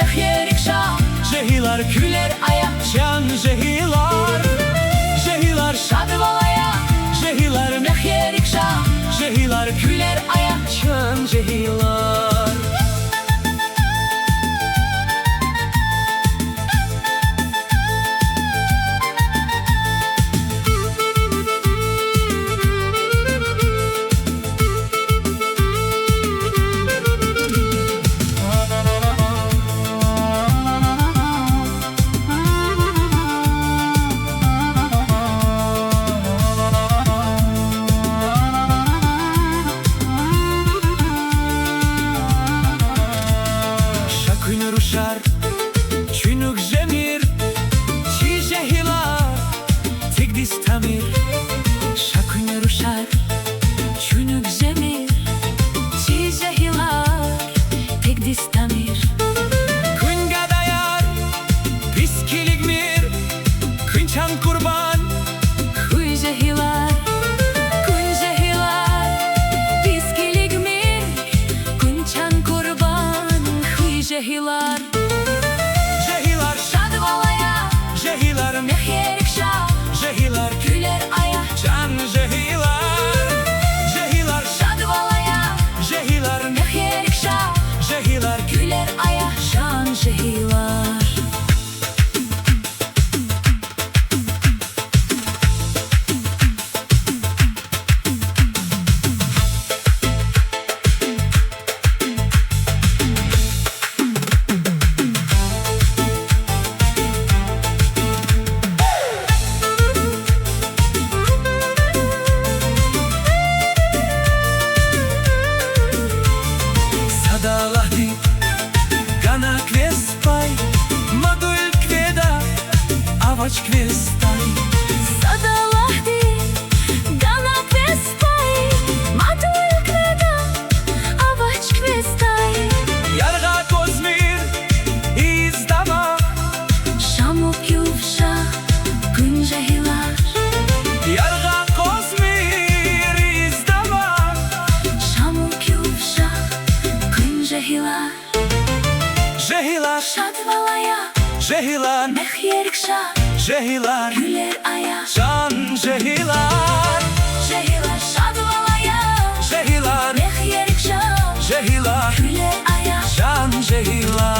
mehjerikşa, Jehilar güler aya, can jehilar, Jehilar şadvalaya, Jehilar mehjerikşa, Jehilar güler aya, can jehilar. Şakün ruşar, çünük jemir, çi jehilar, tigdis tamir. şakün ruşar, çünük zemir, çi jehilar, tigdis tamir. Kün gadayar, piskilig mir, künçan kurban, Kuy jehilar, piskilig mir, kunçan kurban, kuy jehilar. Jehilar Şadvalaya, Jehilar mehjerikşa, Jehilar güler aya, can jehilar, Jehilar şadvalaya, Jehilar mehjerikşa, Jehilar güler aya, şan jehilar. Sadalahdi gana kvespaj, madul kveda, avač kvestaj. Sadalahdi, gana kvestaj, matul kveda, avaç kvestaj. Yarga kozmir izdama, Şamuk yuvşa, gün jehilar. Yarga kozmir izdama, Şamuk yuvşa, gün jehilar. Jehilar Şadvalaya, Jehilar mehjerikşa, Jehilar güler aya. can jehilar, Jehilar şadvalaya, Jehilar mehjerikşa, Jehilar güler aya. can jehilar.